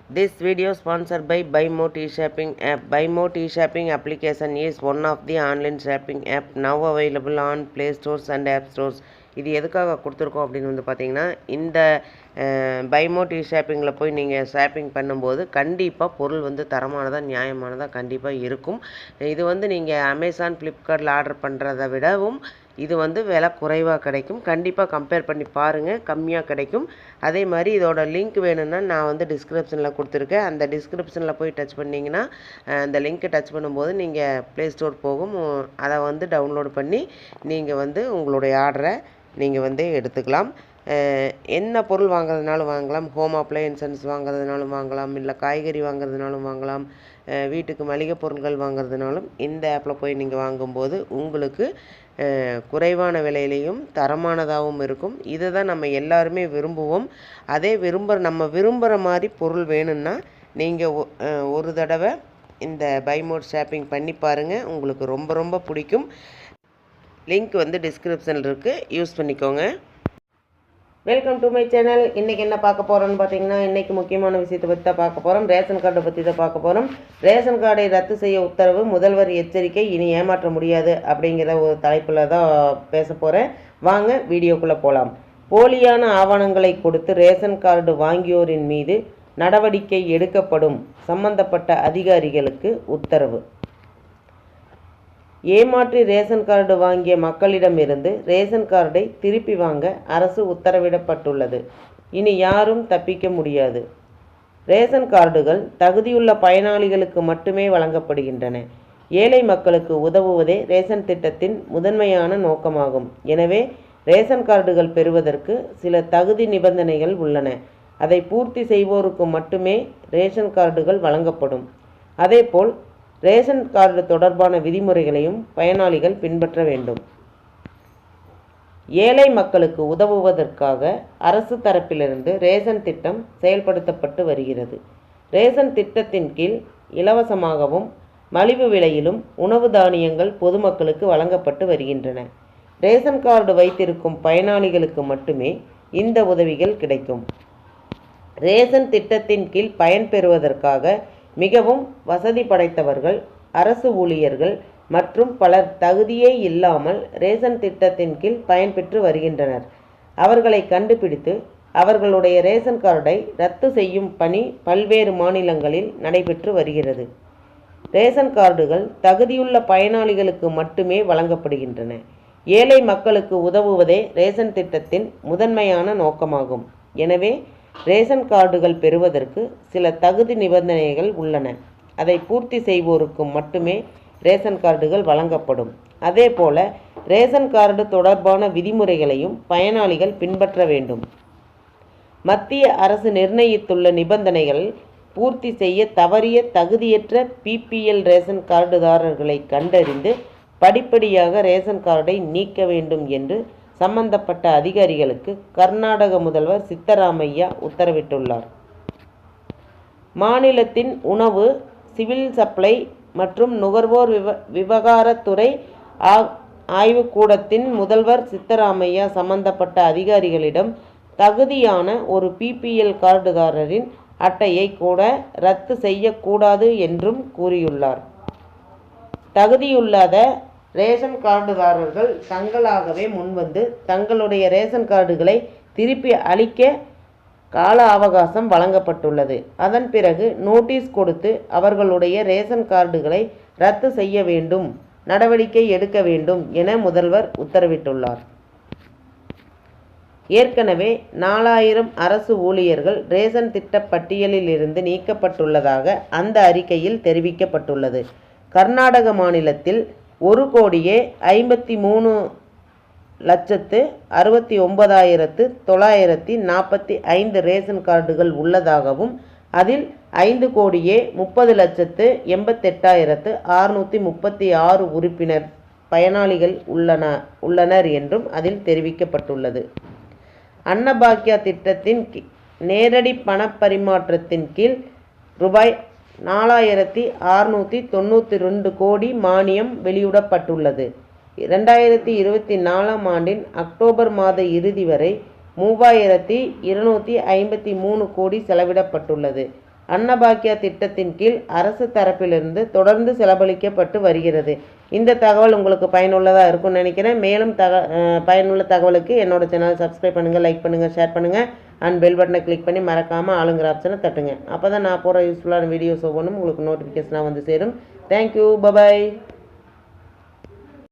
This video sponsored by BuyMo T-Shopping app. BuyMo T-Shopping application is one of the online shopping app now available on Play Stores and App Stores. இது எதுக்காக கொடுத்துருக்கோம் அப்படின்னு வந்து பார்த்தீங்கன்னா, இந்த BuyMo T-Shoppingல போய் நீங்கள் ஷாப்பிங் பண்ணும்போது கண்டிப்பாக பொருள் வந்து தரமானதாக நியாயமானதாக கண்டிப்பாக இருக்கும். இது வந்து நீங்கள் அமேசான் ஃப்ளிப்கார்ட்டில் ஆர்டர் பண்ணுறதை விடவும் இது வந்து விலை குறைவாக கிடைக்கும். கண்டிப்பாக கம்பேர் பண்ணி பாருங்கள், கம்மியாக கிடைக்கும். அதே மாதிரி இதோட லிங்க் வேணும்னா நான் வந்து டிஸ்கிரிப்ஷனில் கொடுத்துருக்கேன். அந்த டிஸ்கிரிப்ஷனில் போய் டச் பண்ணிங்கன்னா அந்த லிங்க்கை டச் பண்ணும்போது நீங்கள் ப்ளே ஸ்டோர் போகும். அதை வந்து டவுன்லோட் பண்ணி நீங்கள் வந்து உங்களுடைய ஆர்டரை நீங்கள் வந்து எடுத்துக்கலாம். என்ன பொருள் வாங்குறதுனாலும் வாங்கலாம். ஹோம் அப்ளையன்சஸ் வாங்குறதுனாலும் வாங்கலாம், இல்லை காய்கறி வாங்குறதுனாலும் வாங்கலாம், வீட்டுக்கு மளிகை பொருட்கள் வாங்குறதுனாலும் இந்த ஆப்பில் போய் நீங்கள் வாங்கும்போது உங்களுக்கு குறைவான விலையிலையும் தரமானதாகவும் இருக்கும். இதை தான் நம்ம எல்லாருமே விரும்புவோம். அதே நம்ம விரும்புகிற மாதிரி பொருள் வேணும்னா நீங்கள் ஒரு தடவை இந்த BuyMo ஷாப்பிங் பண்ணி பாருங்கள், உங்களுக்கு ரொம்ப ரொம்ப பிடிக்கும். லிங்க் வந்து டிஸ்கிரிப்ஷனில் இருக்குது, யூஸ் பண்ணிக்கோங்க. Welcome to my channel. இன்றைக்கி என்ன பார்க்க போகிறோன்னு பார்த்தீங்கன்னா, இன்றைக்கி முக்கியமான விஷயத்தை பற்றி தான் பார்க்க போகிறோம். ரேஷன் கார்டை பற்றி தான் பார்க்க போகிறோம். ரேஷன் கார்டை ரத்து செய்ய உத்தரவு, முதல்வர் எச்சரிக்கை, இனி ஏமாற்ற முடியாது அப்படிங்கிற ஒரு தலைப்பில் தான் பேச போகிறேன். வாங்க வீடியோக்குள்ளே போகலாம். போலியான ஆவணங்களை கொடுத்து ரேஷன் கார்டு வாங்கியோரின் மீது நடவடிக்கை எடுக்கப்படும், சம்பந்தப்பட்ட அதிகாரிகளுக்கு உத்தரவு. ஏமாற்றி ரேஷன் கார்டு வாங்கிய மக்களிடமிருந்து ரேஷன் கார்டை திருப்பி வாங்க அரசு உத்தரவிடப்பட்டுள்ளது. இனி யாரும் தப்பிக்க முடியாது. ரேஷன் கார்டுகள் தகுதியுள்ள பயனாளிகளுக்கு மட்டுமே வழங்கப்படுகின்றன. ஏழை மக்களுக்கு உதவுவதே ரேஷன் திட்டத்தின் முதன்மையான நோக்கமாகும். எனவே ரேஷன் கார்டுகள் பெறுவதற்கு சில தகுதி நிபந்தனைகள் உள்ளன. அதை பூர்த்தி செய்வோருக்கு மட்டுமே ரேஷன் கார்டுகள் வழங்கப்படும். அதேபோல் ரேஷன் கார்டு தொடர்பான விதிமுறைகளையும் பயனாளிகள் பின்பற்ற வேண்டும். ஏழை மக்களுக்கு உதவுவதற்காக அரசு தரப்பிலிருந்து ரேஷன் திட்டம் செயல்படுத்தப்பட்டு வருகிறது. ரேஷன் திட்டத்தின் கீழ் இலவசமாகவும் மலிவு விலையிலும் உணவு தானியங்கள் பொதுமக்களுக்கு வழங்கப்பட்டு வருகின்றன. ரேஷன் கார்டு வைத்திருக்கும் பயனாளிகளுக்கு மட்டுமே இந்த உதவிகள் கிடைக்கும். ரேஷன் திட்டத்தின் கீழ் பயன்பெறுவதற்காக மிகவும் வசதி படைத்தவர்கள், அரசு ஊழியர்கள் மற்றும் பலர் தகுதியே இல்லாமல் ரேஷன் திட்டத்தின் கீழ் பயன்பெற்று வருகின்றனர். அவர்களை கண்டுபிடித்து அவர்களுடைய ரேஷன் கார்டை ரத்து செய்யும் பணி பல்வேறு மாநிலங்களில் நடைபெற்று வருகிறது. ரேஷன் கார்டுகள் தகுதியுள்ள பயனாளிகளுக்கு மட்டுமே வழங்கப்படுகின்றன. ஏழை மக்களுக்கு உதவுவதே ரேஷன் திட்டத்தின் முதன்மையான நோக்கமாகும். எனவே ரேஷன் கார்டுகள் பெறுவதற்கு சில தகுதி நிபந்தனைகள் உள்ளன. அதை பூர்த்தி செய்வோருக்கு மட்டுமே ரேஷன் கார்டுகள் வழங்கப்படும். அதேபோல ரேஷன் கார்டு தொடர்பான விதிமுறைகளையும் பயனாளிகள் பின்பற்ற வேண்டும். மத்திய அரசு நிர்ணயித்துள்ள நிபந்தனைகள் பூர்த்தி செய்ய தவறிய தகுதியற்ற PPL ரேஷன் கார்டுதாரர்களை கண்டறிந்து படிப்படியாக ரேஷன் கார்டை நீக்க வேண்டும் என்று சம்பந்தப்பட்ட அதிகாரிகளுக்கு கர்நாடக முதல்வர் சித்தராமையா உத்தரவிட்டுள்ளார். மாநிலத்தின் உணவு, சிவில் சப்ளை மற்றும் நுகர்வோர் விவகாரத்துறை ஆய்வுக்கூடத்தின் முதல்வர் சித்தராமையா சம்பந்தப்பட்ட அதிகாரிகளிடம் தகுதியான ஒரு PPL கார்டுதாரரின் அட்டையை கூட ரத்து செய்யக்கூடாது என்றும் கூறியுள்ளார். தகுதியுள்ளாத ரேஷன் கார்டுதாரர்கள் தங்களாகவே முன்வந்து தங்களுடைய ரேஷன் கார்டுகளை திருப்பி அளிக்க கால அவகாசம் வழங்கப்பட்டுள்ளது. அதன் பிறகு நோட்டீஸ் கொடுத்து அவர்களுடைய ரேஷன் கார்டுகளை ரத்து செய்ய வேண்டும், நடவடிக்கை எடுக்க வேண்டும் என முதல்வர் உத்தரவிட்டுள்ளார். ஏற்கனவே 4000 அரசு ஊழியர்கள் ரேஷன் திட்ட பட்டியலில் இருந்து நீக்கப்பட்டுள்ளதாக அந்த அறிக்கையில் தெரிவிக்கப்பட்டுள்ளது. கர்நாடக மாநிலத்தில் 1,63,69,945 ரேஷன் கார்டுகள் உள்ளதாகவும் அதில் 5,30,88,636 உறுப்பினர் பயனாளிகள் உள்ளனர் என்றும் அதில் தெரிவிக்கப்பட்டுள்ளது. அன்னபாக்கியா திட்டத்தின் நேரடி பணப்பரிமாற்றத்தின் கீழ் ரூபாய் 4,692 கோடி மானியம் வெளியிடப்பட்டுள்ளது. 2024 ஆண்டின் அக்டோபர் மாத இறுதி வரை 3,253 கோடி செலவிடப்பட்டுள்ளது. அன்னபாக்கியா திட்டத்தின் கீழ் அரசு தரப்பிலிருந்து தொடர்ந்து செலவழிக்கப்பட்டு வருகிறது. இந்த தகவல் உங்களுக்கு பயனுள்ளதாக இருக்கும்னு நினைக்கிறேன். மேலும் பயனுள்ள தகவலுக்கு என்னோட சேனலை சப்ஸ்கிரைப் பண்ணுங்கள், லைக் பண்ணுங்கள், ஷேர் பண்ணுங்கள் அண்ட் பெல் பட்டனை கிளிக் பண்ணி மறக்காமல் ஆளுங்கிற ஆப்ஷனை தட்டுங்க. அப்போ தான் நான் போகிற யூஸ்ஃபுல்லான வீடியோஸ் ஒவ்வொன்றும் உங்களுக்கு நோட்டிஃபிகேஷனாக வந்து சேரும். Thank you, bye bye.